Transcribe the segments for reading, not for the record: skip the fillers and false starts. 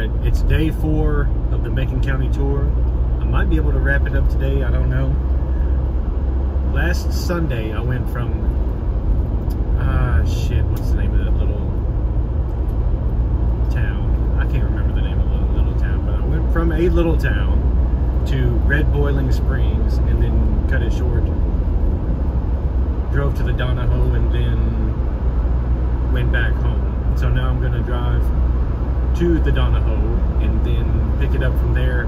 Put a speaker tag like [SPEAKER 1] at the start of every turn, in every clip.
[SPEAKER 1] right, it's day 4 of the Macon County tour. I might be able to wrap it up today, I don't know. Last Sunday, I went from, what's the name of that little town? I can't remember the name of the little town, but I went from a little town to Red Boiling Springs and then cut it short. Drove to the Donahoe and then went back home. So now I'm going to drive to the Donahoe and then pick it up from there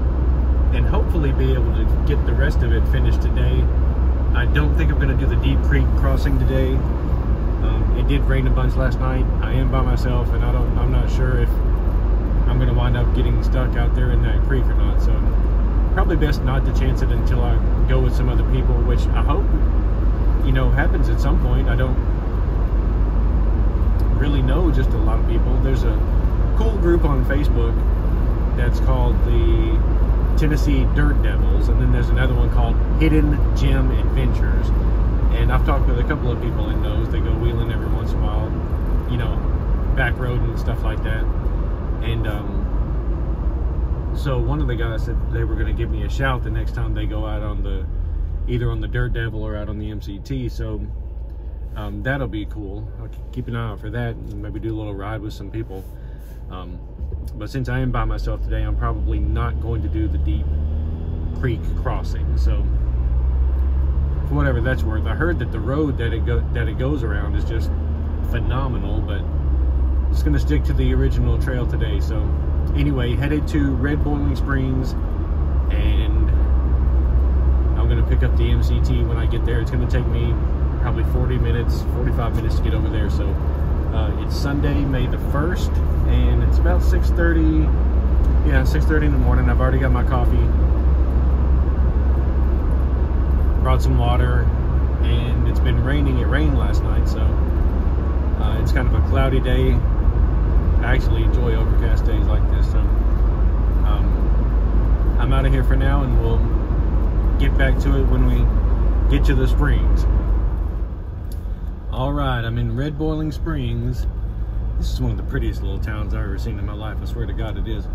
[SPEAKER 1] and hopefully be able to get the rest of it finished today. I don't think I'm going to do the Deep Creek crossing today. It did rain a bunch last night. I am by myself and I'm not sure if I'm going to wind up getting stuck out there in that creek or not. So probably best not to chance it until I go with some other people, which I hope, you know, happens at some point. I don't really know just a lot of people. There's a cool group on Facebook that's called the Tennessee Dirt Devils, and then there's another one called Hidden Gem Adventures, and I've talked with a couple of people in those. They go wheeling every once in a while, you know, back road and stuff like that. And so one of the guys said they were going to give me a shout the next time they go out on the, either on the Dirt Devil or out on the MCT. So that'll be cool. I'll keep an eye out for that and maybe do a little ride with some people. But since I am by myself today, I'm probably not going to do the Deep Creek crossing. So for whatever that's worth, I heard that the road that it goes around is just phenomenal, but I'm just going to stick to the original trail today. So anyway, headed to Red Boiling Springs, and I'm going to pick up the MCT when I get there. It's going to take me probably 45 minutes to get over there. So it's Sunday, May the 1st, and it's about 6:30. Yeah, 6:30 in the morning. I've already got my coffee, brought some water, and it's been raining. It rained last night, so it's kind of a cloudy day. I actually enjoy overcast days like this. So I'm out of here for now, and we'll get back to it when we get to the springs. All right, I'm in Red Boiling Springs. This is one of the prettiest little towns I've ever seen in my life. I swear to God it is.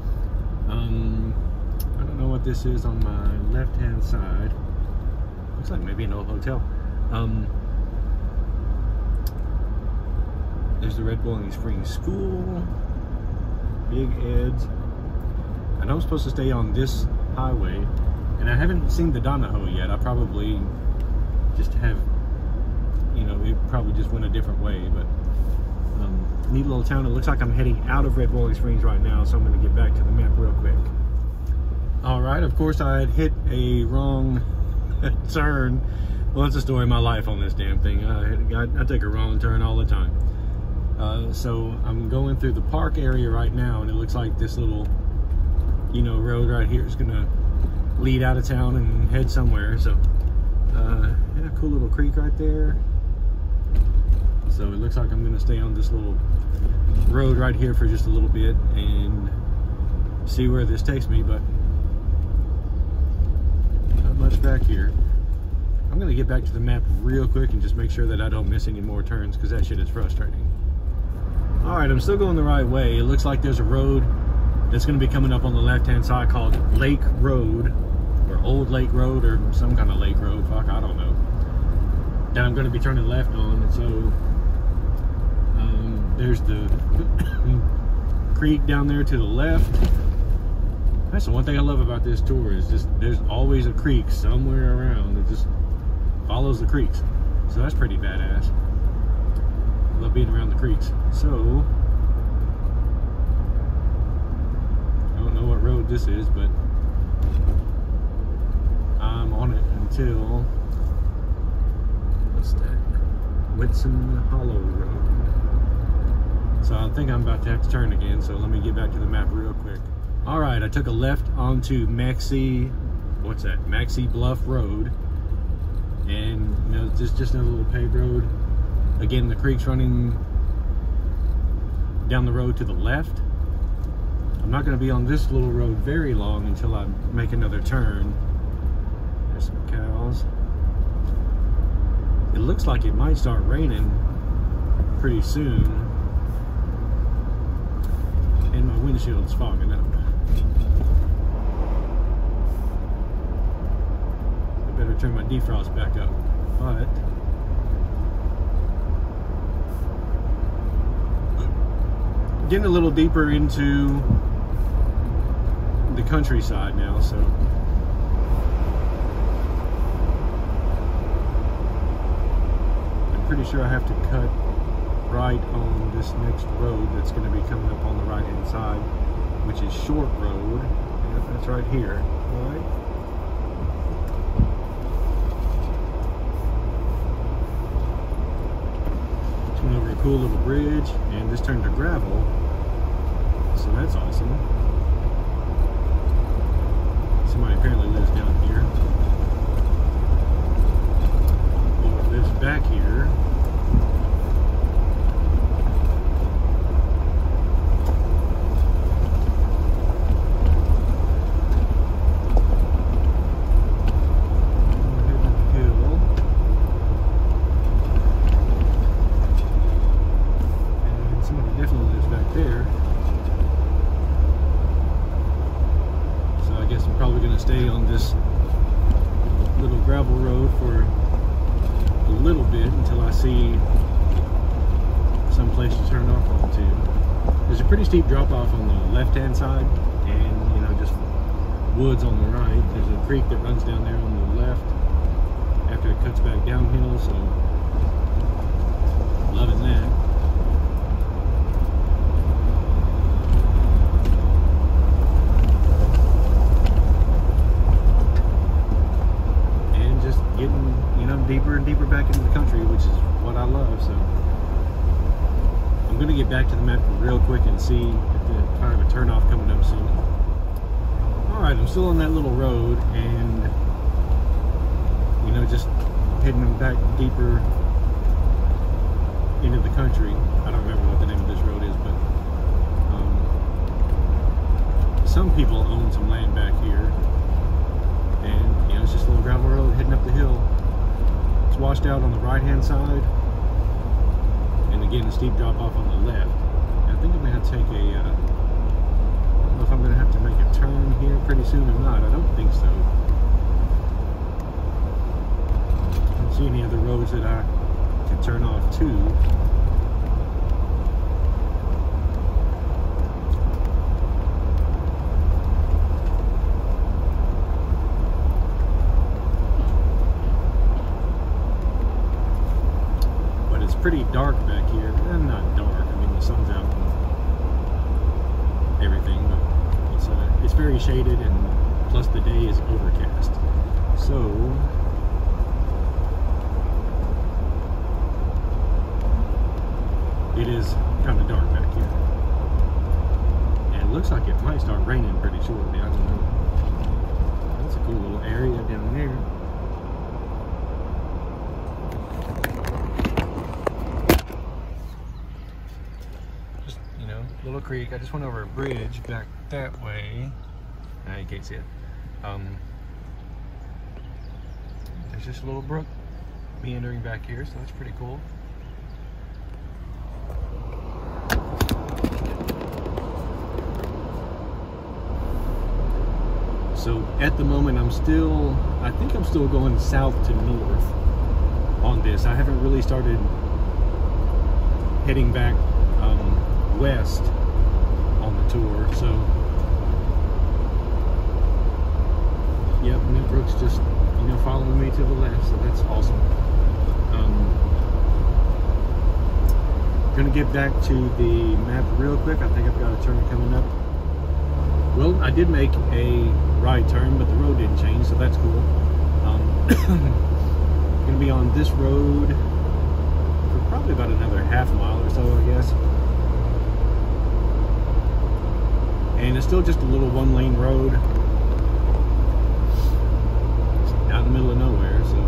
[SPEAKER 1] I don't know what this is on my left-hand side. Looks like maybe an old hotel. There's the Red Boiling Springs School. Big Ed's. I know I'm supposed to stay on this highway, and I haven't seen the Donahoe yet. I probably just have, you know, it probably just went a different way, but neat little town. It looks like I'm heading out of Red Boiling Springs right now, so I'm going to get back to the map real quick. All right, of course I had hit a wrong turn. Well, it's the story of my life on this damn thing. I take a wrong turn all the time. So I'm going through the park area right now, and it looks like this little, you know, road right here is going to lead out of town and head somewhere. So yeah, cool little creek right there. So it looks like I'm going to stay on this little road right here for just a little bit and see where this takes me, but not much back here. I'm going to get back to the map real quick and just make sure that I don't miss any more turns, because that shit is frustrating. All right, I'm still going the right way. It looks like there's a road that's going to be coming up on the left-hand side called Lake Road, or Old Lake Road, or some kind of lake road. Fuck, I don't know. That I'm going to be turning left on, and so there's the creek down there to the left. That's the one thing I love about this tour, is just there's always a creek somewhere around that just follows the creeks. So that's pretty badass. I love being around the creeks. So I don't know what road this is, but I'm on it until, what's that? Whitson Hollow Road. So I think I'm about to have to turn again, so let me get back to the map real quick. All right, I took a left onto Maxey Bluff Road, and you know, just another little paved road. Again, the creek's running down the road to the left. I'm not going to be on this little road very long until I make another turn. There's some cows. It looks like it might start raining pretty soon. And my windshield's fogging up. I better turn my defrost back up. But getting a little deeper into the countryside now, so I'm pretty sure I have to cut right on this next road that's going to be coming up on the right hand side, which is Short Road. Yep, that's right here. All right. Just went over a cool little bridge, and this turned to gravel, so that's awesome. Somebody apparently lives down here, or lives back here. Stay on this little gravel road for a little bit until I see some place to turn off onto. There's a pretty steep drop off on the left hand side, and you know, just woods on the right. There's a creek that runs down there on the left after it cuts back downhill, so loving that. Getting, you know, deeper and deeper back into the country, which is what I love. So I'm going to get back to the map real quick and see if I have a turnoff coming up soon. Alright, I'm still on that little road, and you know, just heading back deeper into the country. I don't remember what the name of this road is, but some people own some land back here. And, you know, it's just a little gravel road heading up the hill. It's washed out on the right-hand side. And again, a steep drop-off on the left. And I think I'm going to have to take a, I don't know if I'm going to have to make a turn here pretty soon or not. I don't think so. I don't see any other roads that I can turn off to. Pretty dark back here. Not dark, I mean the sun's out and everything, but it's very shaded, and plus the day is overcast, so it is kind of dark back here, and it looks like it might start raining pretty shortly. I don't know. That's a cool little area down there. Little creek. I just went over a bridge back that way. Now you can't see it. There's just a little brook meandering back here, so that's pretty cool. So at the moment I think I'm still going south to north on this. I haven't really started heading back west on the tour, so yep, New Brook's just, you know, following me to the left, so that's awesome. Gonna get back to the map real quick. I think I've got a turn coming up. Well, I did make a right turn, but the road didn't change, so that's cool. Gonna be on this road for probably about another half mile or so, I guess. And it's still just a little one-lane road. It's out in the middle of nowhere, so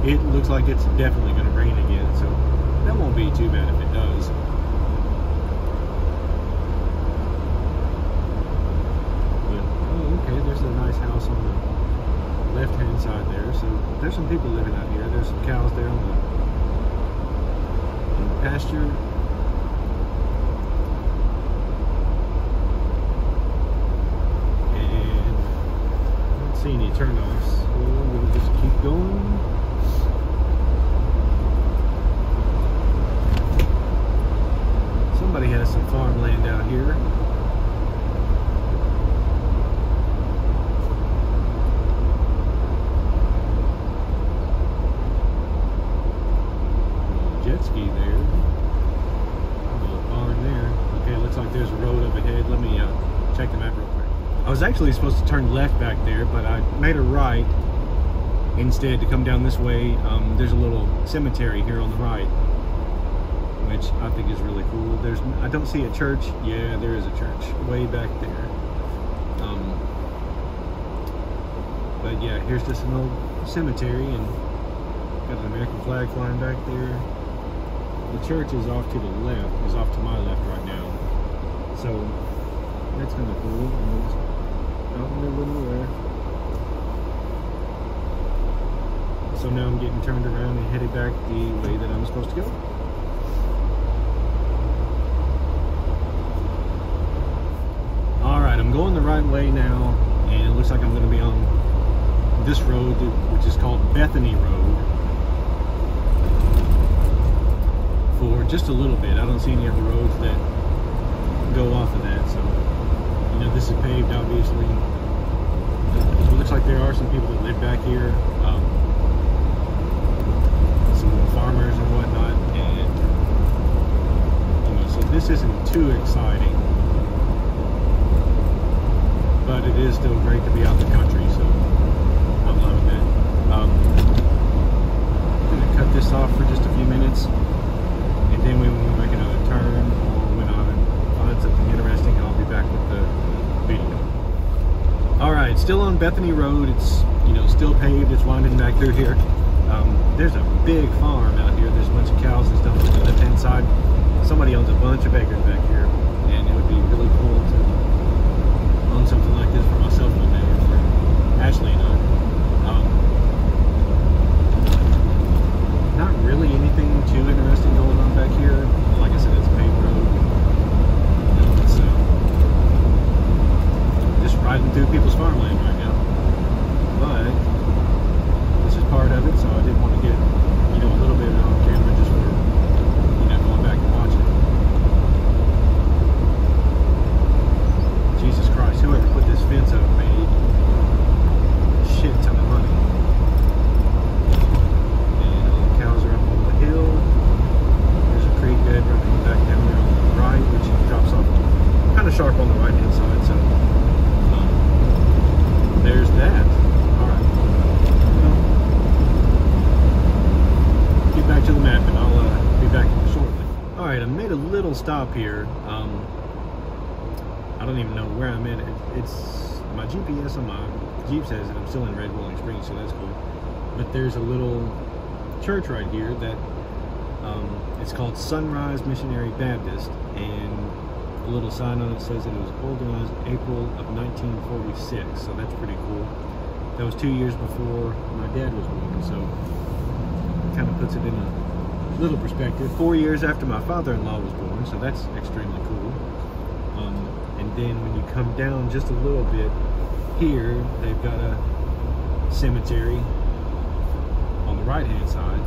[SPEAKER 1] it looks like it's definitely going to rain again, so that won't be too bad if it does. But, oh, okay, there's a nice house on the left-hand side there, so there's some people living out here. There's some cows there in the pasture. turnoffs. So we'll just keep going. Somebody has some farmland out here. Jet ski there. A little barn there. Okay, looks like there's a road up ahead. Let me check the map real quick. I was actually supposed to turn left back there, but I made a right instead to come down this way. There's a little cemetery here on the right, which I think is really cool. I don't see a church. Yeah, there is a church way back there. But yeah, here's just an old cemetery, and got an American flag flying back there. The church is off to the left, is off to my left right now. So that's kind of cool. And it's out in the middle of nowhere. So now I'm getting turned around and headed back the way that I'm supposed to go. Alright, I'm going the right way now, and it looks like I'm going to be on this road, which is called Bethany Road, for just a little bit. I don't see any other roads that go off of that, so, you know, this is paved, obviously. So it looks like there are some people that live back here, some farmers and whatnot, and, you know, so this isn't too exciting. But it is still great to be out in the country, so I'm loving that. I'm going to cut this off for just a few minutes, and then when we make another turn, or when I find something interesting, I'll be back with the video. Alright, still on Bethany Road. It's, you know, still paved. It's winding back through here. There's a big farm out here. There's a bunch of cows and stuff on the left-hand side. Somebody owns a bunch of acres back here, and it would be really cool to own something like this for myself one day, or for Ashley and I. Not really anything too interesting going on back here. Like I said, it's a paved road. You know, it's just riding through people's farmland right now. But this is part of it, so I did want to get, you know, a little bit on camera just for, you know, going back and watching it. Jesus Christ, whoever put this fence up made a shit ton of money. And all the cows are up on the hill. There's a creek bed running back down there on the right, which drops off kind of sharp on the right hand side, so there's that. Alright. Well, get back to the map and I'll be back shortly. Alright, I made a little stop here. I don't even know where I'm at. It's my GPS on my Jeep says that I'm still in Red Rolling Springs, so that's cool. But there's a little church right here that it's called Sunrise Missionary Baptist, and a little sign on it says that it was organized April of 1946, so that's pretty cool. That was 2 years before my dad was born, so it kind of puts it in a little perspective. 4 years after my father-in-law was born, so that's extremely cool. And then when you come down just a little bit here, they've got a cemetery on the right hand side,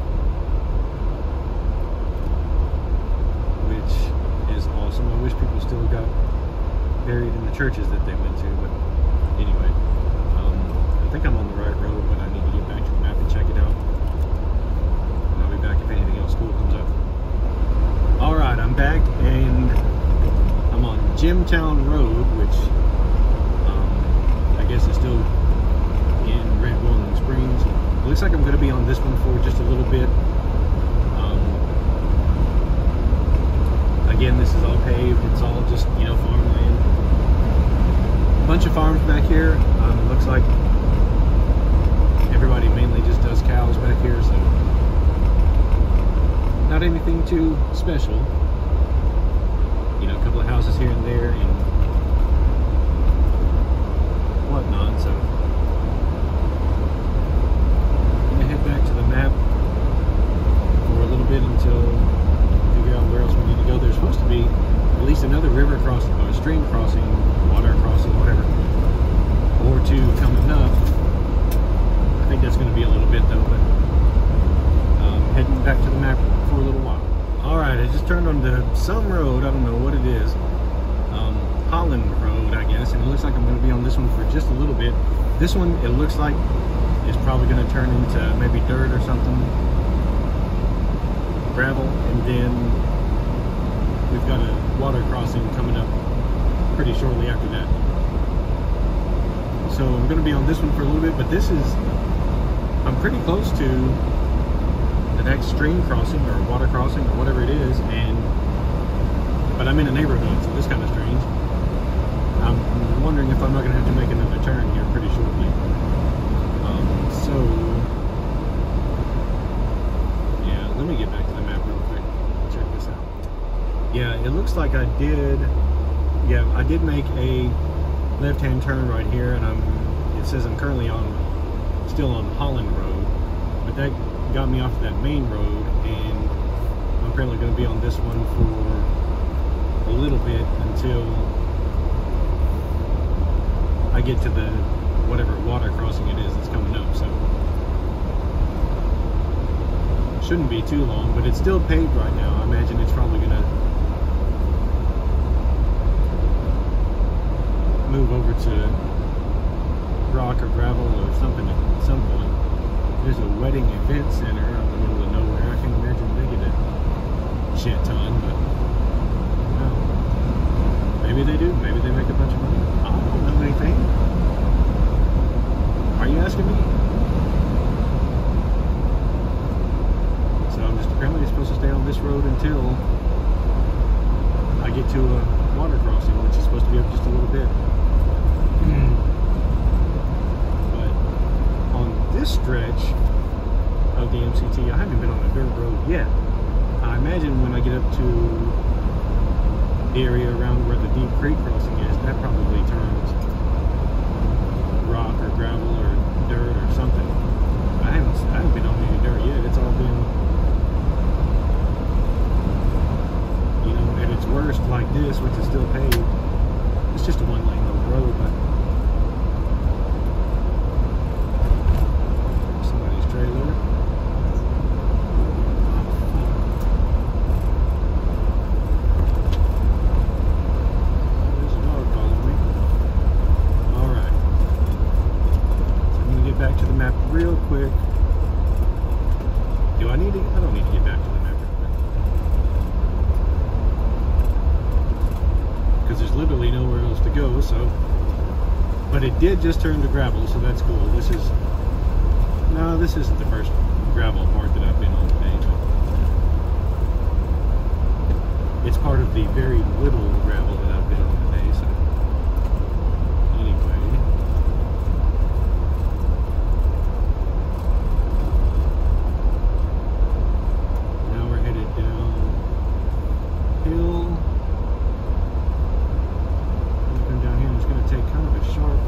[SPEAKER 1] which is awesome. I wish people still got buried in the churches that they went to, but anyway, I think I'm on the right road, but I need to get back to the map and check it out. And I'll be back if anything else cool comes up. Alright, I'm back, and I'm on Gemtown Road, which I guess is still in Red Rolling Springs. It looks like I'm going to be on this one for just a little bit. Again, this is all paved. It's all just, you know, farmland. A bunch of farms back here. It looks like everybody mainly just does cows back here, so not anything too special. You know, a couple of houses here and there and whatnot, so I'm gonna head back to the map for a little bit until we figure out where else we need to go. There's supposed to be at least another river crossing, or stream crossing, water crossing, whatever, or two coming up. back to the map for a little while. Alright, I just turned onto some road, I don't know what it is. Holland Road, I guess, and it looks like I'm going to be on this one for just a little bit. This one, it looks like, is probably going to turn into maybe dirt or something. Gravel, and then we've got a water crossing coming up pretty shortly after that. So I'm going to be on this one for a little bit, but this is, I'm pretty close to the next stream crossing or water crossing or whatever it is, but I'm in a neighborhood, so this is kind of strange. I'm wondering if I'm not going to have to make another turn here pretty shortly. So yeah, let me get back to the map real quick. Check this out. Yeah, it looks like I did make a left-hand turn right here, and it says I'm currently still on Holland Road, but that got me off that main road, and I'm apparently going to be on this one for a little bit until I get to the whatever water crossing it is that's coming up. So shouldn't be too long, but it's still paved right now. I imagine it's probably going to move over to rock or gravel or something at some point. There's a wedding event center out in the middle of nowhere. I can imagine they get a shit ton, but no. Maybe they do. Maybe they make a bunch of money. I don't know anything. Are you asking me? So I'm just apparently supposed to stay on this road until I get to a water crossing, which is supposed to be up just a little bit. But on this stretch of the MCT, I haven't been on a dirt road yet. I imagine when I get up to the area around where the Deep Creek crossing is, that probably turns rock or gravel or dirt or something. I haven't been on any dirt yet. It's all been, you know, at its worst like this, which is still paved. It's just a one-lane little road, but somebody's trailer. There's a dog following me. Alright. So I'm going to get back to the map real quick. Do I need to? I don't need to get back to the map real quick. Because there's literally nowhere else to go, so. But it did just turn to gravel, so that's cool. This isn't the first gravel part that I've been on today. But it's part of the very little gravel that I've been on today, so. Anyway. Now we're headed downhill. Down here, it's going to take kind of a sharp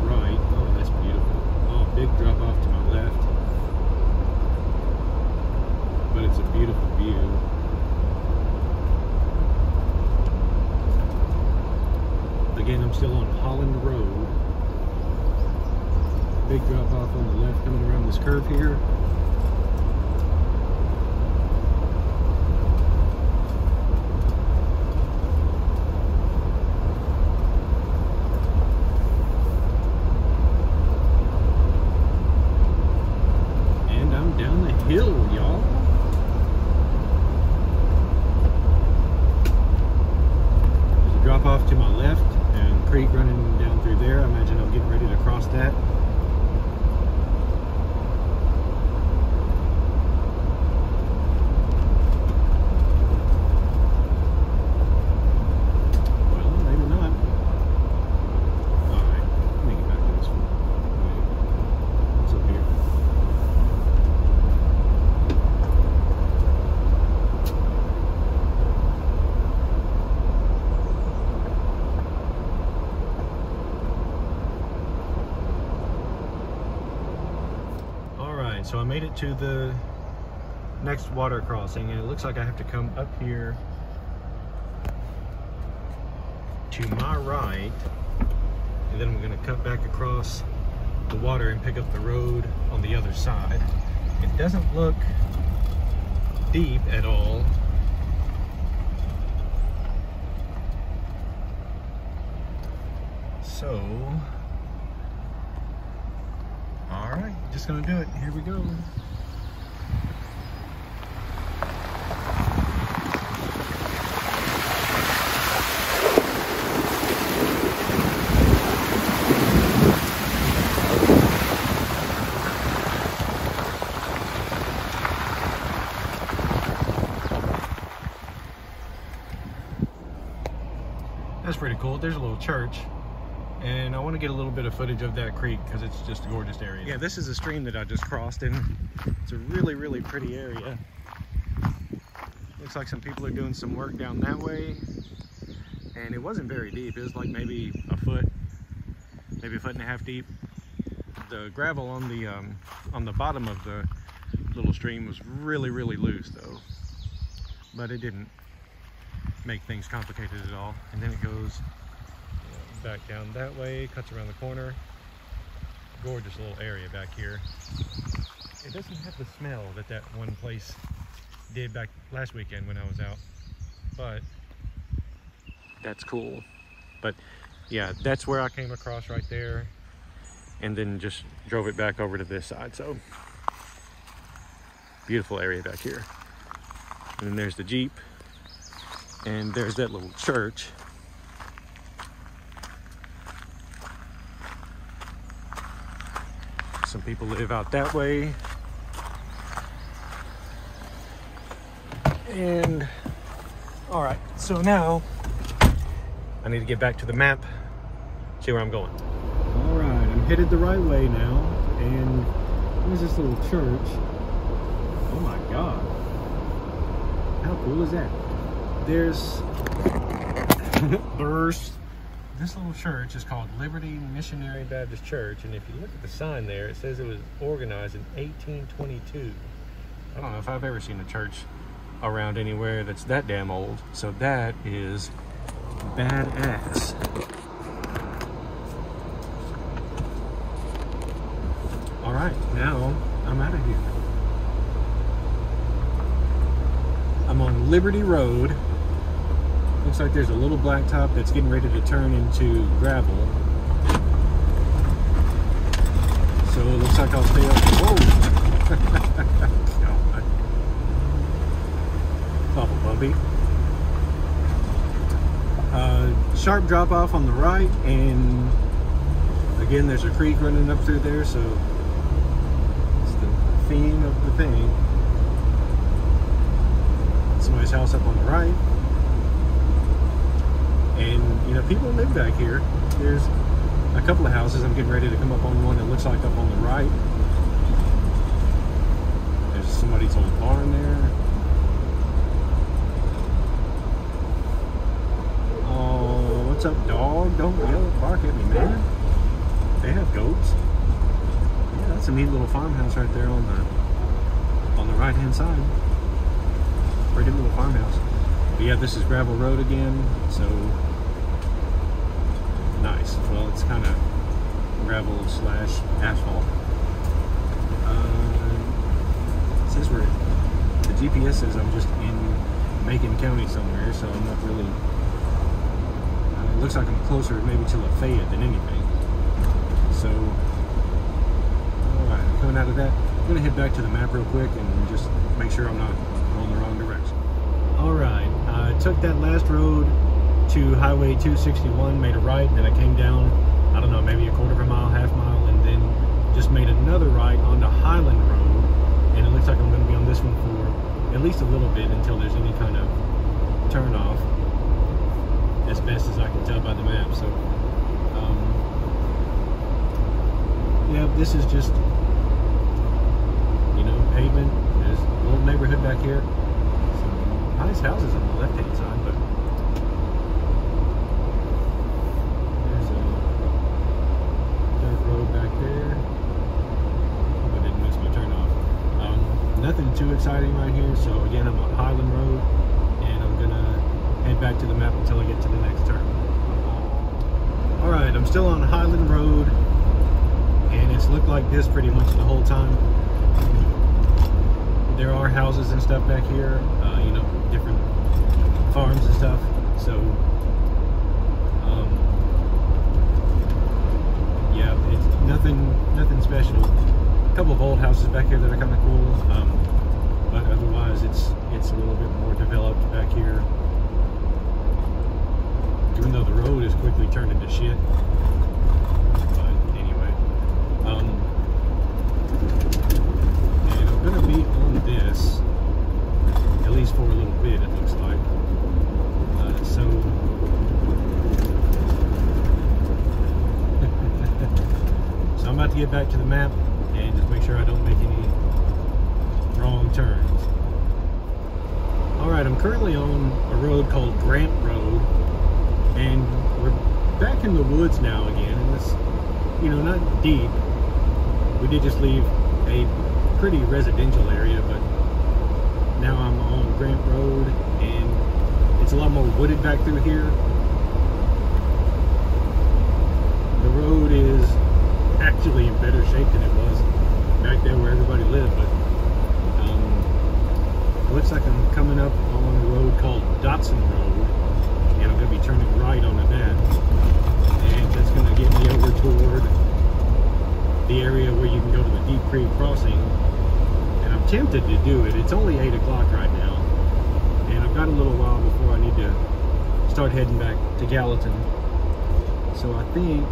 [SPEAKER 1] right. Oh, that's beautiful. Oh, big drop off to my left. But it's a beautiful view. Again, I'm still on Holland Road. Big drop off on the left coming around this curve here. Hill, y'all. There's a drop off to my left and creek running down through there. I imagine I'm getting ready to cross that. Well, maybe not. Alright, let me get back to this one. What's up here? So I made it to the next water crossing, and it looks like I have to come up here to my right, and then I'm going to cut back across the water and pick up the road on the other side. It doesn't look deep at all. So, all right, just gonna do it. Here we go. That's pretty cool. There's a little church. And I want to get a little bit of footage of that creek because it's just a gorgeous area. Yeah, this is a stream that I just crossed, and it's a really, really pretty area. Looks like some people are doing some work down that way. And it wasn't very deep. It was like maybe a foot, maybe a foot and a half deep. The gravel on the bottom of the little stream was really, really loose though. But it didn't make things complicated at all. And then it goes back down that way, cuts around the corner. Gorgeous little area back here. It doesn't have the smell that that one place did back last weekend when I was out, but that's cool. But yeah, that's where I came across right there, and then just drove it back over to this side. So beautiful area back here. And then there's the Jeep, and there's that little church. Some people live out that way. And all right, so now I need to get back to the map, see where I'm going. All right, I'm headed the right way now, and there's this little church. Oh my God, how cool is that? There's this little church is called Liberty Missionary Baptist Church, and if you look at the sign there, it says it was organized in 1822. I don't know if I've ever seen a church around anywhere that's that damn old, so that is badass. All right, now I'm out of here. I'm on Liberty Road. Looks like there's a little blacktop that's getting ready to turn into gravel. So it looks like I'll stay up. Whoa! It's awful bumpy. Sharp drop off on the right, and again there's a creek running up through there, so it's the theme of the thing. Somebody's house up on the right. And, you know, people live back here. There's a couple of houses. I'm getting ready to come up on one that looks like up on the right. There's somebody's old barn there. Oh, what's up, dog? Don't yell, bark at me, man. They have goats. Yeah, that's a neat little farmhouse right there on the right-hand side. Pretty little farmhouse. But yeah, this is gravel road again, so nice. Well, it's kind of gravel slash asphalt. It says the GPS says I'm just in Macon County somewhere, so I'm not really, it looks like I'm closer maybe to Lafayette than anything. So, alright, I'm coming out of that. I'm going to head back to the map real quick and just make sure I'm not going the wrong direction. Alright, I took that last road to Highway 261, made a right, then I came down, I don't know, maybe a quarter of a mile, half mile, and then just made another right onto Highland Road, and it looks like I'm going to be on this one for at least a little bit until there's any kind of turn off, as best as I can tell by the map. So, yeah, this is just, you know, pavement. There's a little neighborhood back here. Some nice houses on the left-hand side, but there's a dirt road back there. Hope I didn't miss my turn off. Nothing too exciting right here. So again, I'm on Highland Road, and I'm gonna head back to the map until I get to the next turn. All right, I'm still on Highland Road, and it's looked like this pretty much the whole time. there are houses and stuff back here, you know, different farms and stuff. So, yeah, it's nothing special. A couple of old houses back here that are kind of cool, but otherwise it's a little bit more developed back here. Even though the road is quickly turned into shit. But anyway, and I'm gonna be on this at least for a little bit, it looks like. So I'm about to get back to the map and just make sure I don't make any wrong turns. Alright, I'm currently on a road called Grant Road, and we're back in the woods now again, and it's, you know, not deep. We did just leave a pretty residential area, but now I'm on Grant Road, and it's a lot more wooded back through here. The road is actually in better shape than it was back there where everybody lived, but it looks like I'm coming up on a road called Dotson Road, and I'm going to be turning right onto that, and that's going to get me over toward the area where you can go to the Deep Creek Crossing, and I'm tempted to do it. It's only 8 o'clock right now, and I've got a little while before I need to start heading back to Gallatin. So I think,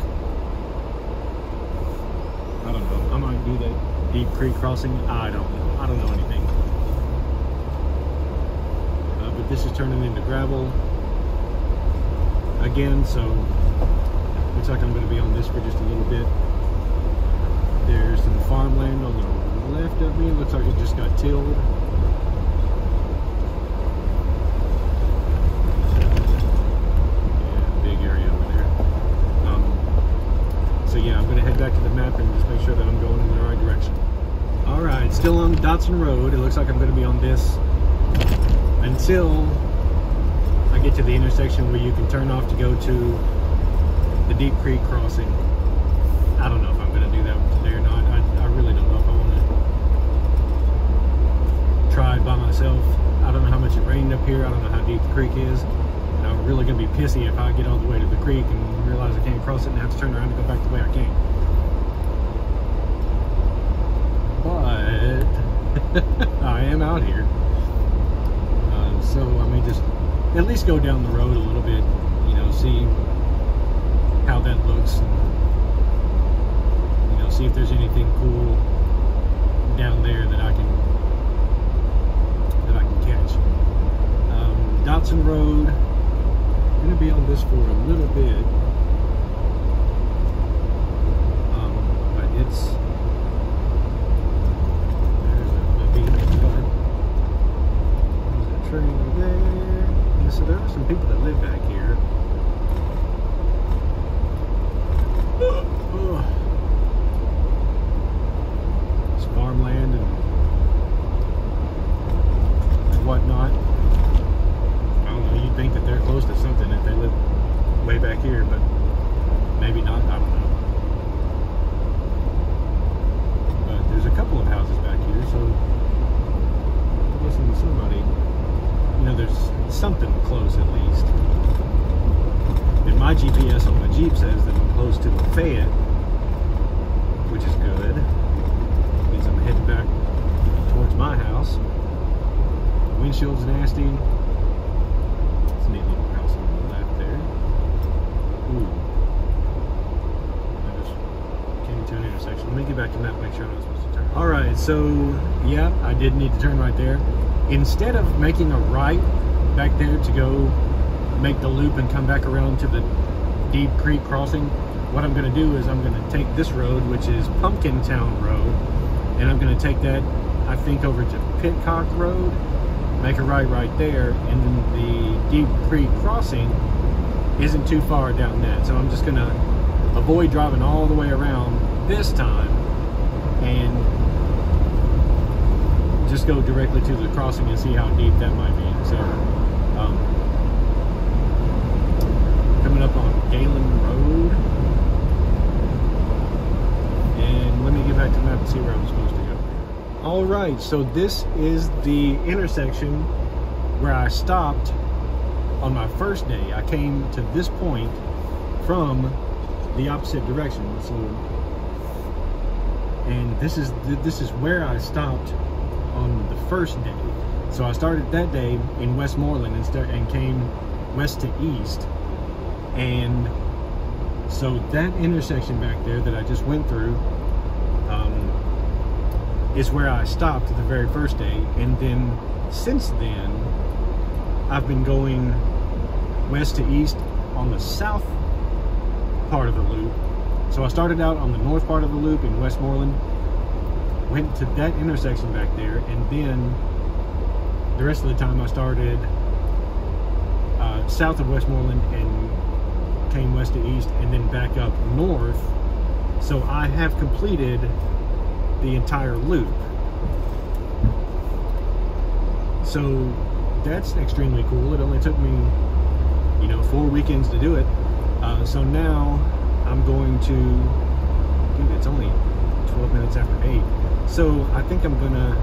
[SPEAKER 1] I don't know, I might do that Deep Creek Crossing. I don't know anything. But this is turning into gravel again, so looks like I'm going to be on this for just a little bit. There's some farmland on the left of me. Looks like it just got tilled. Yeah, big area over there. So yeah, I'm going to head back to the map and just make sure that I'm going in the right direction. Alright, still on Dotson Road. It looks like I'm going to be on this until I get to the intersection where you can turn off to go to the Deep Creek Crossing. I don't know if I'm going to do that today or not. I really don't know if I want to try it by myself. I don't know how much it rained up here. I don't know how deep the creek is. And I'm really going to be pissy if I get all the way to the creek and realize I can't cross it and have to turn around and go back the way I came. But I am out here. So I may just at least go down the road a little bit, you know, see how that looks, and, you know, see if there's anything cool down there that I can catch. Dotson Road, I'm gonna be on this for a little bit, but it's there. Yeah, so there are some people that live back here. It's farmland and whatnot. I don't know, you'd think that they're close to something if they live way back here, but maybe not, I don't know. But there's a couple of houses back here, so I'm guessing somebody, you know, there's something close at least. And my GPS on my Jeep says that I'm close to Lafayette, which is good. Means I'm heading back towards my house. The windshield's nasty. It's a neat little house on the left there. Ooh. I just came to an intersection. Let me get back to that, make sure I'm not supposed to turn. Alright, so yeah, I did need to turn right there. Instead of making a right back there to go make the loop and come back around to the Deep Creek Crossing, what I'm going to do is I'm going to take this road, which is Gemtown Road, and I'm going to take that, I think, over to Pitcock Road, make a right there, and then the Deep Creek Crossing isn't too far down that, so I'm just going to avoid driving all the way around this time and just go directly to the crossing and see how deep that might be. So coming up on Galen Road, and let me get back to the map and see where I'm supposed to go. Alright. right, so this is the intersection where I stopped on my first day. I came to this point from the opposite direction. So, and this is where I stopped on the first day. So I started that day in Westmoreland and came west to east. And so that intersection back there that I just went through is where I stopped the very first day. And then since then, I've been going west to east on the south part of the loop. So I started out on the north part of the loop in Westmoreland, went to that intersection back there, and then the rest of the time I started south of Westmoreland and came west to east and then back up north. So I have completed the entire loop. So that's extremely cool. It only took me, 4 weekends to do it. So now I'm going to, dude, it's only 12 minutes after 8. So I think I'm gonna,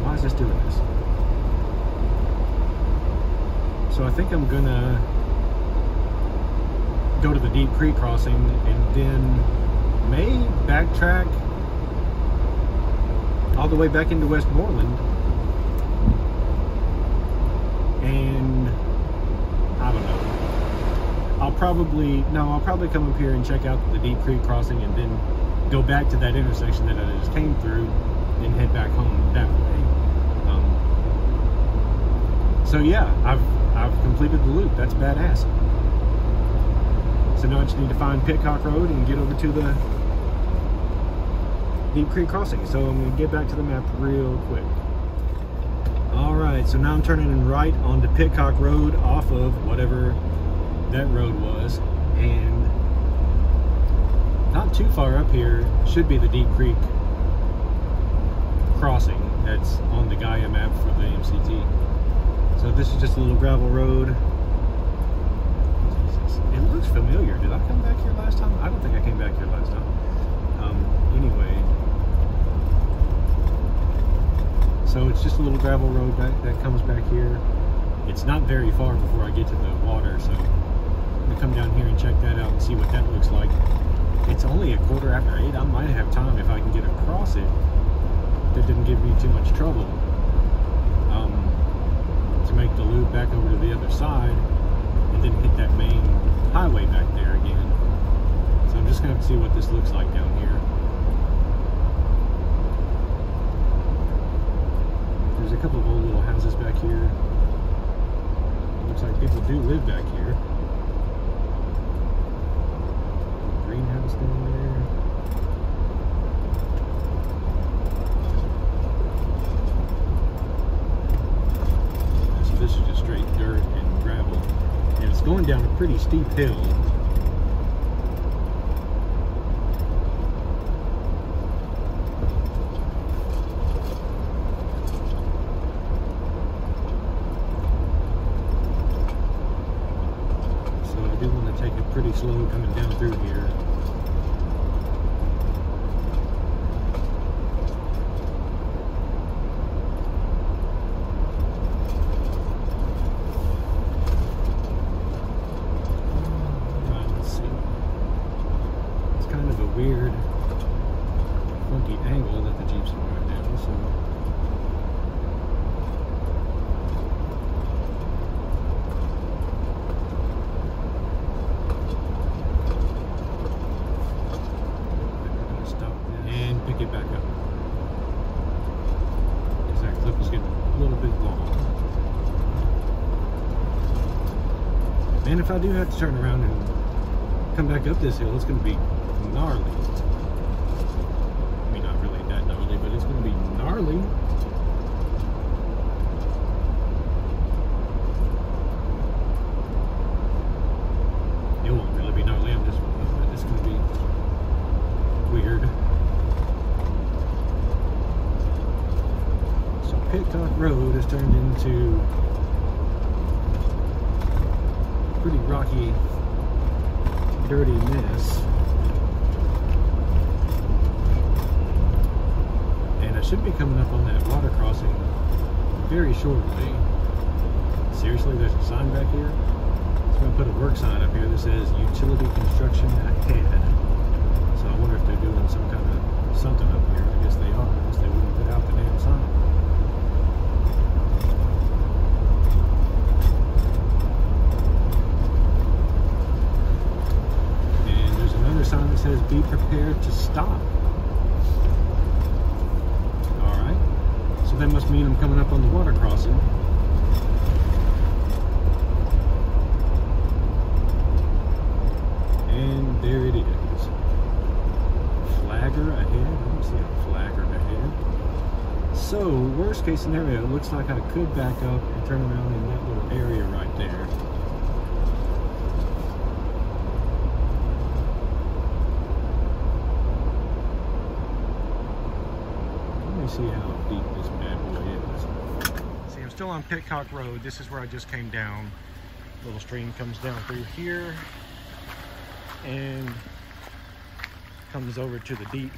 [SPEAKER 1] why is this doing this? So I think I'm gonna go to the Deep Creek crossing and then may backtrack all the way back into Westmoreland. And I don't know. I'll probably come up here and check out the Deep Creek crossing and then go back to that intersection that I just came through and head back home that way. So yeah, I've completed the loop. That's badass. So now I just need to find Pitcock Road and get over to the Deep Creek crossing. So I'm gonna get back to the map real quick. All right, so now I'm turning right onto Pitcock Road off of whatever that road was, and not too far up here should be the Deep Creek crossing that's on the Gaia map for the MCT. So this is just a little gravel road. Jesus, it looks familiar. Did I come back here last time? I don't think I came back here last time. Anyway, so it's just a little gravel road that comes back here. It's not very far before I get to the water, so I'm gonna come down here and check that out and see what that looks like. It's only 8:15. I might have time if I can get across it. That didn't give me too much trouble. To make the loop back over to the other side and then hit that main highway back there again. So I'm just gonna have to see what this looks like down here. There's a couple of old little houses back here. Looks like people do live back here. Greenhouse down there. So this is just straight dirt and gravel. And it's going down a pretty steep hill. Pretty slow coming down through here. Let's see. It's kind of a weird, funky angle that the Jeeps are going down, so. Pick it back up because that clip is getting a little bit long. And if I do have to turn around and come back up this hill, it's going to be gnarly. I mean, not really that gnarly, but it's going to be gnarly. It won't really be gnarly. It's going to be weird. Pitcock Road has turned into a pretty rocky, dirty mess. I should be coming up on that water crossing very shortly. Seriously, there's a sign back here. So I'm going to put a work sign up here that says utility construction ahead. So I wonder if they're doing some kind of something up here. I guess they are. I guess they wouldn't put out the damn sign. And there's another sign that says be prepared to stop. Alright. So that must mean I'm coming up on the water crossing. And there it is. Flagger ahead. I don't see a flagger ahead. So, worst case scenario, it looks like I could back up and turn around in that little area right there. Let me see how deep this bad boy is. See, I'm still on Pitcock Road. This is where I just came down. Little stream comes down through here and comes over to the deep,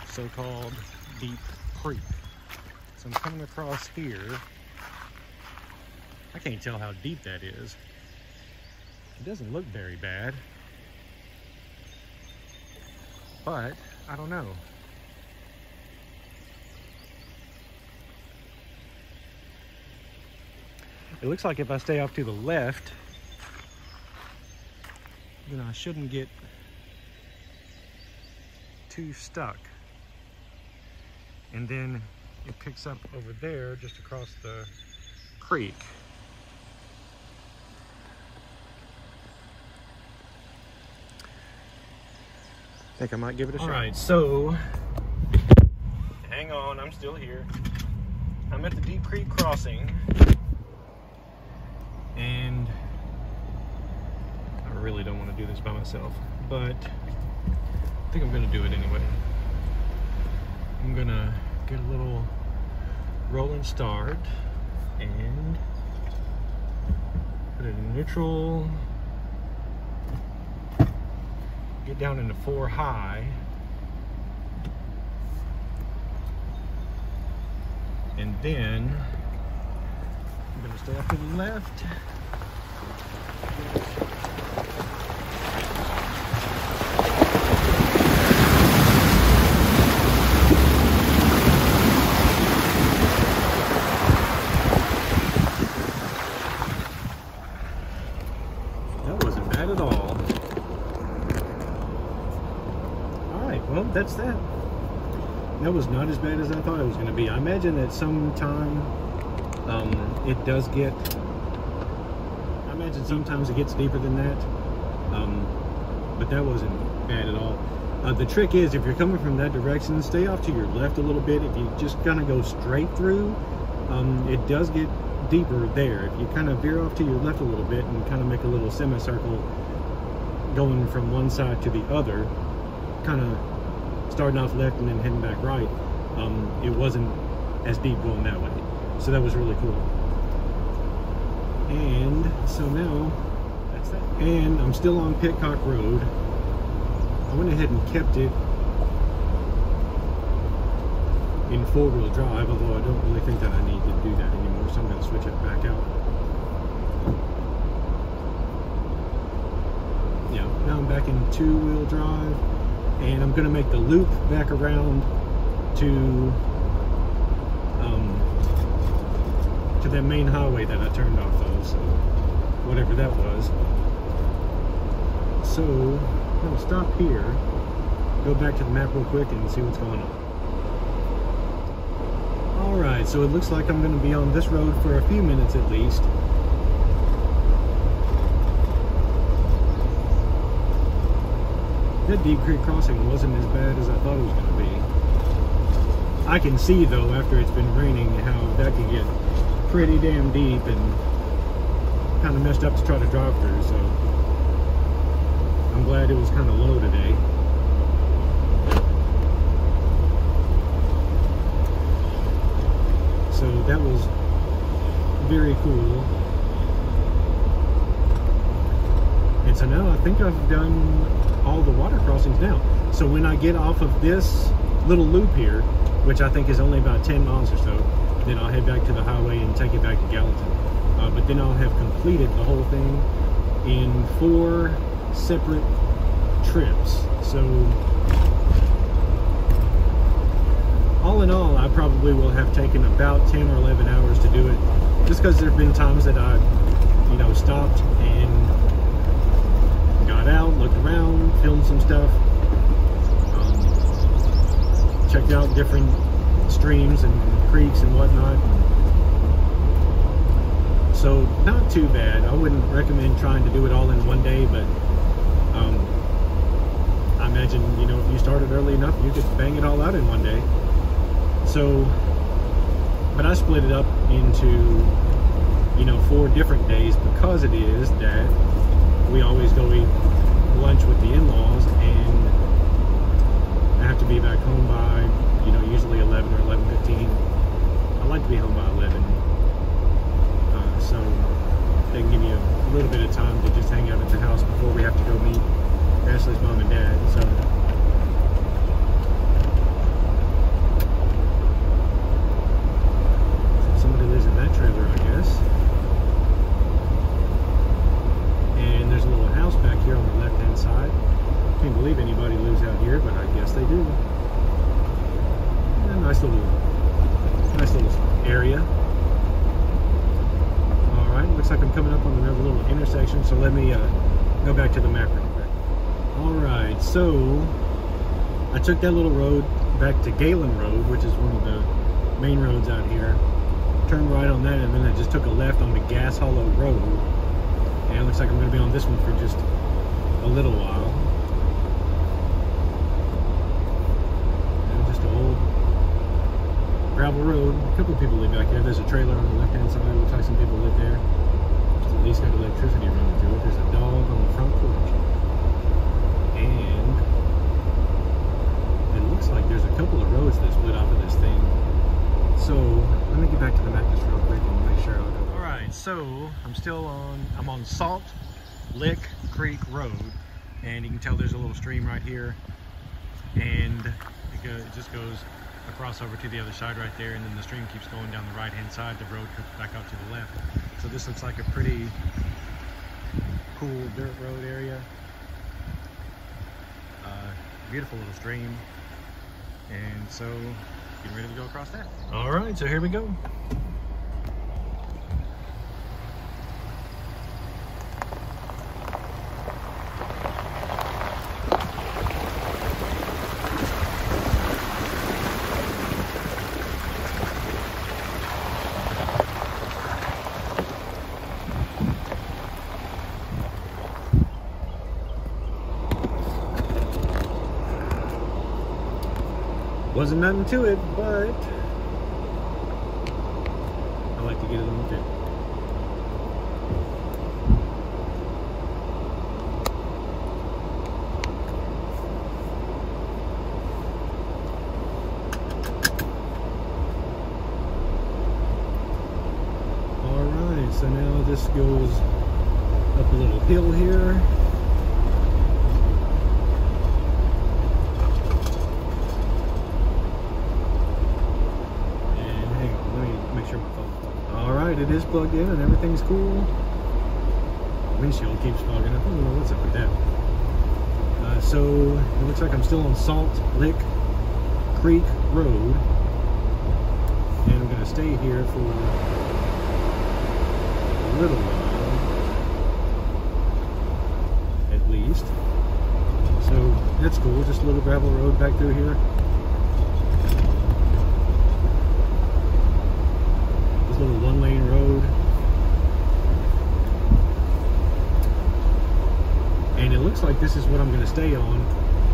[SPEAKER 1] so-called Deep Creek. So I'm coming across here. I can't tell how deep that is. It doesn't look very bad, but I don't know. It looks like if I stay off to the left, then I shouldn't get too stuck. And then it picks up over there just across the creek. I think I might give it a shot. All right, so hang on, I'm still here. I'm at the Deep Creek crossing, and I really don't want to do this by myself, but I think I'm going to do it anyway. I'm going to get a little rolling start and put it in neutral, get down into 4 high, and then I'm going to stay off to the left. Well, that's that. That was not as bad as I thought it was going to be. I imagine that sometime it does get, I imagine sometimes it gets deeper than that, but that wasn't bad at all. The trick is, if you're coming from that direction, stay off to your left a little bit. If you just kind of go straight through, it does get deeper there. If you kind of veer off to your left a little bit and kind of make a little semicircle going from one side to the other, kind of starting off left and then heading back right, it wasn't as deep going that way. So that was really cool. And so now, that's that. And I'm still on Pitcock Road. I went ahead and kept it in 4-wheel drive, although I don't really think that I need to do that anymore, so I'm going to switch it back out. Yeah, now I'm back in 2-wheel drive. And I'm going to make the loop back around to that main highway that I turned off of, so whatever that was. So I'm going to stop here, go back to the map real quick and see what's going on. Alright, so it looks like I'm going to be on this road for a few minutes at least. That Deep Creek crossing wasn't as bad as I thought it was going to be. I can see, though, after it's been raining, how that can get pretty damn deep and kind of messed up to try to drive through, so I'm glad it was kind of low today. So that was very cool. And so now I think I've done all the water crossings now. So when I get off of this little loop here, which I think is only about 10 miles or so. Then I'll head back to the highway and take it back to Gallatin. But then I'll have completed the whole thing in 4 separate trips. So all in all, I probably will have taken about 10 or 11 hours to do it, just because there have been times that I, you know, stopped and got out, looked around, filmed some stuff, checked out different streams and creeks and whatnot. So not too bad. I wouldn't recommend trying to do it all in one day, but I imagine, you know, if you started early enough, you could bang it all out in one day. So, but I split it up into, you know, 4 different days, because it is that we always go eat lunch with the in-laws, and I have to be back home by, you know, usually 11 or 11:15. I like to be home by 11. So they can give me a little bit of time to just hang out at the house before we have to go meet Ashley's mom and dad. So somebody lives in that trailer, I guess. And there's a little house back here on the left-hand side. Can't believe anybody lives out here, but I guess they do. A nice little area. Looks like I'm coming up on another little intersection, so let me go back to the map real quick. Alright, so I took that little road back to Galen Road, which is one of the main roads out here. Turned right on that, and then I just took a left onto Gas Hollow Road. And it looks like I'm going to be on this one for just a little while. Just an old gravel road. A couple of people live back here. There's a trailer on the left-hand side. Looks like some people live there. At least got electricity running through it. There's a dog on the front porch. And it looks like there's a couple of roads that split off of this thing. So let me get back to the map just real quick and make sure I'll go. Alright, so I'm on Salt Lick Creek Road, and you can tell there's a little stream right here, and it just goes across over to the other side right there, and then the stream keeps going down the right hand side. The road comes back out to the left. So this looks like a pretty cool dirt road area. Beautiful little stream. And so getting ready to go across that. All right, so here we go. Wasn't nothing to it, but I like to get it on the tip. Alright, so now this goes up a little hill here. It is plugged in and everything's cool. Windshield keeps fogging up. I don't know what's up with that. So it looks like I'm still on Salt Lick Creek Road, and I'm going to stay here for a little while, at least. So that's cool. Just a little gravel road back through here. Little one-lane road, and it looks like this is what I'm going to stay on.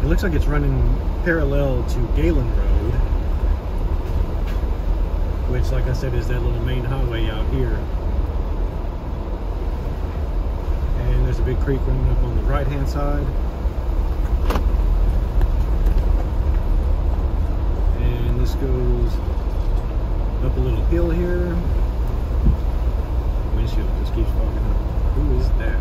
[SPEAKER 1] It looks like it's running parallel to Galen Road, which, like I said, is that little main highway out here. And there's a big creek running up on the right-hand side, and this goes up a little hill here. Windshield just keeps fogging up. Who is that?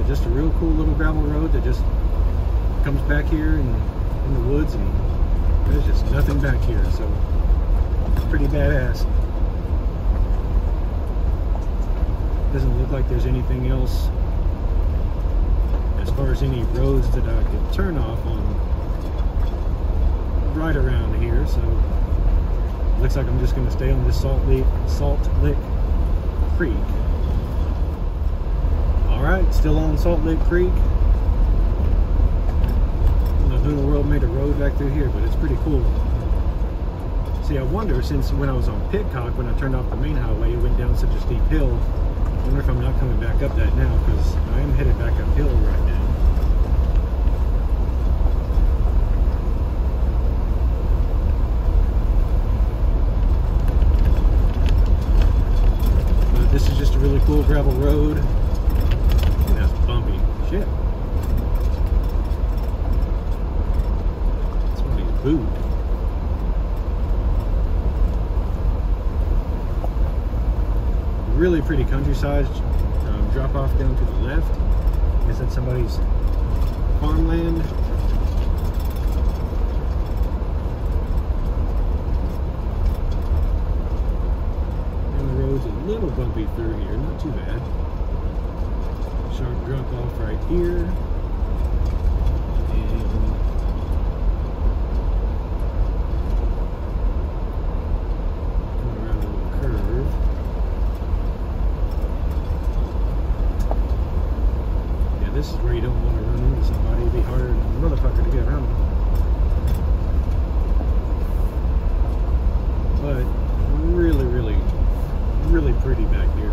[SPEAKER 1] just a real cool little gravel road that just comes back here in the woods, and there's just nothing back here, so it's pretty badass. Doesn't look like there's anything else as far as any roads that I could turn off on right around here, so looks like I'm just going to stay on this Salt Lick Creek. Alright, still on Salt Lick Creek. I don't know who in the world made a road back through here, but it's pretty cool. See, I wonder, since when I was on Pitcock, when I turned off the main highway, it went down such a steep hill. I wonder if I'm not coming back up that now, because I am headed back uphill right now. But this is just a really cool gravel road. And that's bumpy. Shit. Somebody's boot. Really pretty countryside. Drop off down to the left. I guess that's somebody's farmland. And the road's a little bumpy through here, not too bad. Sharp drop off right here. And going around a little curve. This is where you don't want to run into somebody. It'd be harder than a motherfucker to get around them. But really, really, really pretty back here.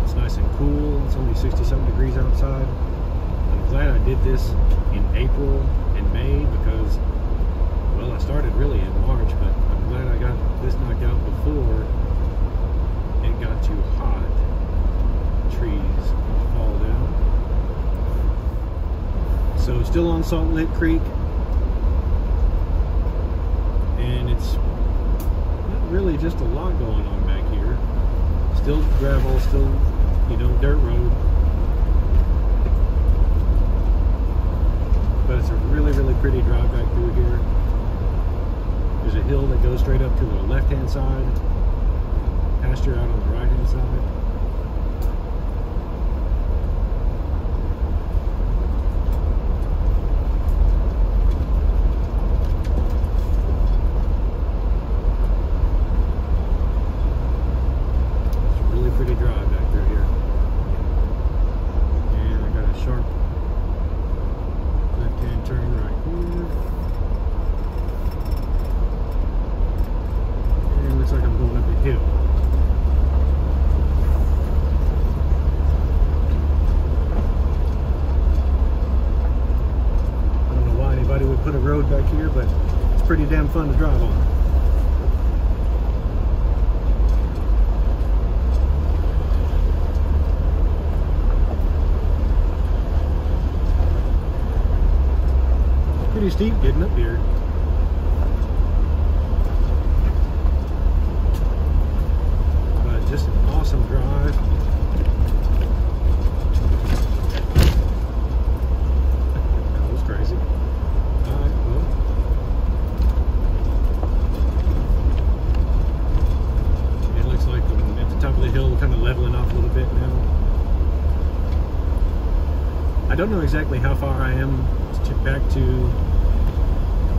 [SPEAKER 1] It's nice and cool. It's only 60-something degrees outside. I'm glad I did this in April and May because, well, I started really in March, but I'm glad I got this knocked out before it got too hot. Trees fall down. So still on Salt Lick Creek, and it's not really just a lot going on back here. Still gravel, still, you know, dirt road, but it's a really, really pretty drive back through here. There's a hill that goes straight up to the left-hand side, pasture out on the right-hand side. Put a road back here, but it's pretty damn fun to drive on. It's pretty steep getting up here. But just an awesome drive. That was crazy. Kind of leveling off a little bit now. I don't know exactly how far I am back to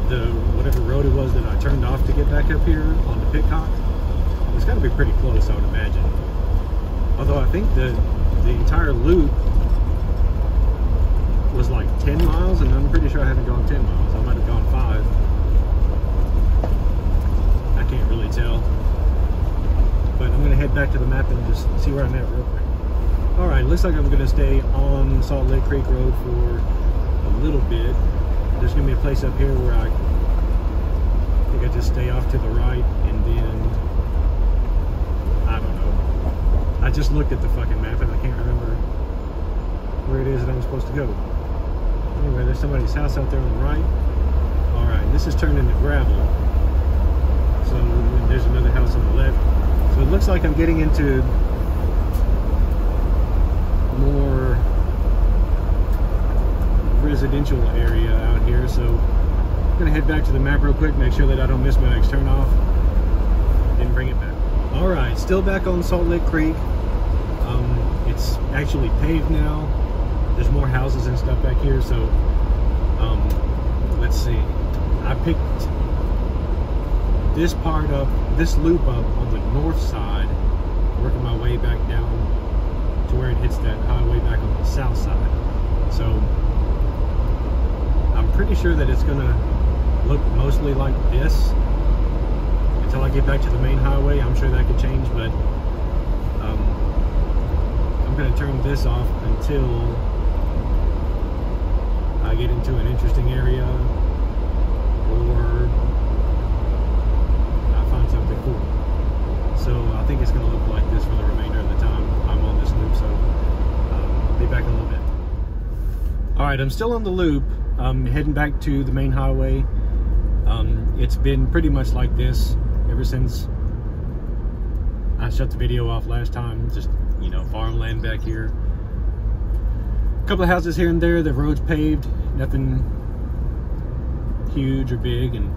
[SPEAKER 1] the whatever road it was that I turned off to get back up here on the Pitcock. It's got to be pretty close, I would imagine. Although I think the entire loop was like 10 miles, and I'm pretty sure I haven't gone 10 miles. I might have gone 5. I can't really tell. But I'm going to head back to the map and just see where I'm at real quick. Alright, looks like I'm going to stay on Salt Lick Creek Road for a little bit. There's going to be a place up here where I think I just stay off to the right, and then, I don't know. I just looked at the fucking map and I can't remember where it is that I'm supposed to go. Anyway, there's somebody's house out there on the right. Alright, this is turned into gravel. So there's another house on the left. So it looks like I'm getting into residential area out here, so I'm gonna head back to the map real quick, make sure that I don't miss my next turnoff, then bring it back. All right, still back on Salt Lick Creek. It's actually paved now. There's more houses and stuff back here, so let's see. I picked this part up, this loop up on the north side, working my way back down to where it hits that highway back on the south side. So I'm pretty sure that it's gonna look mostly like this until I get back to the main highway. I'm sure that could change, but I'm gonna turn this off until I get into an interesting area or I find something cool. So I think it's gonna look like this for the remainder of the time I'm on this loop, so I'll be back in a little bit. All right, I'm still on the loop. I'm heading back to the main highway. It's been pretty much like this ever since I shut the video off last time. Just, you know, farmland back here. A couple of houses here and there. The road's paved. Nothing huge or big, and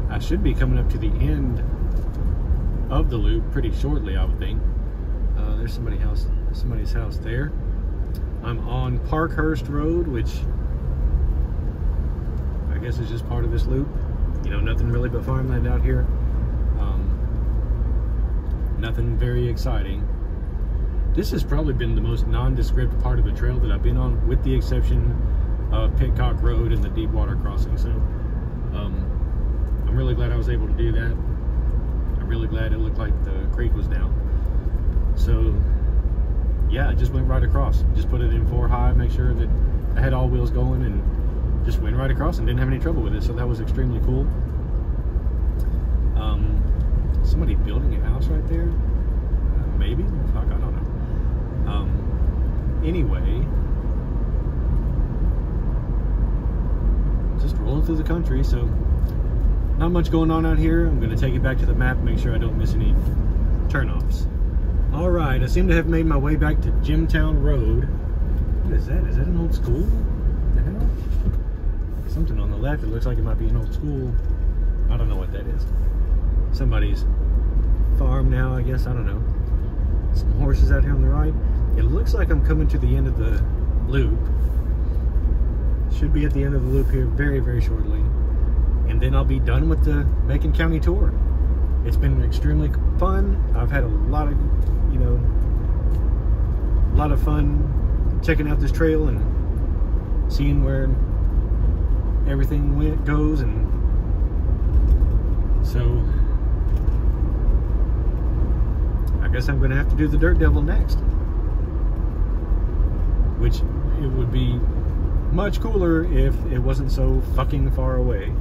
[SPEAKER 1] I should be coming up to the end of the loop pretty shortly, I would think. There's somebody's house there. I'm on Parkhurst Road, which I guess is just part of this loop. You know, nothing really but farmland out here. Nothing very exciting. This has probably been the most nondescript part of the trail that I've been on, with the exception of Pitcock Road and the deep water crossing. So I'm really glad I was able to do that. I'm really glad it looked like the creek was down. So yeah, I just went right across. Just put it in 4 high, make sure that I had all wheels going, and just went right across and didn't have any trouble with it. So that was extremely cool. Somebody building a house right there? Maybe? Fuck, I don't know. Anyway, just rolling through the country, so not much going on out here. I'm going to take it back to the map, make sure I don't miss any turnoffs. All right, I seem to have made my way back to Gemtown Road. What is that? Is that an old school? What the hell? Something on the left. It looks like it might be an old school. I don't know what that is. Somebody's farm now, I guess. I don't know. Some horses out here on the right. It looks like I'm coming to the end of the loop. Should be at the end of the loop here very, very shortly. And then I'll be done with the Macon County tour. It's been extremely fun. I've had a lot of, you know, a lot of fun checking out this trail and seeing where everything goes, and so I guess I'm going to have to do the Dirt Devil next, which it would be much cooler if it wasn't so fucking far away.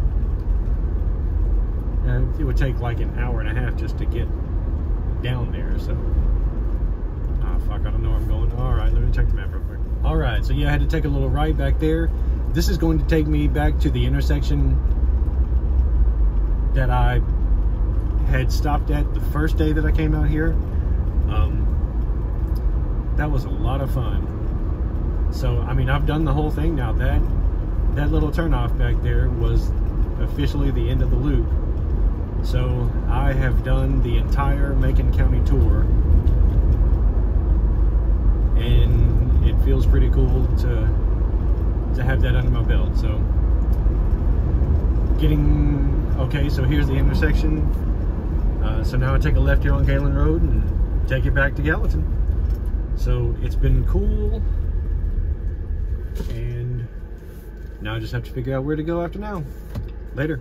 [SPEAKER 1] It would take like an hour and a half just to get down there, so fuck, I don't know where I'm going. All right, let me check the map real quick. All right, so yeah, I had to take a little right back there. This is going to take me back to the intersection that I had stopped at the first day that I came out here. That was a lot of fun. So, I mean, I've done the whole thing now. That little turnoff back there was officially the end of the loop. So, I have done the entire Macon County tour, and it feels pretty cool to have that under my belt. So, okay, so here's the intersection. So now I take a left here on Galen Road and take it back to Gallatin. So it's been cool, and now I just have to figure out where to go after now. Later.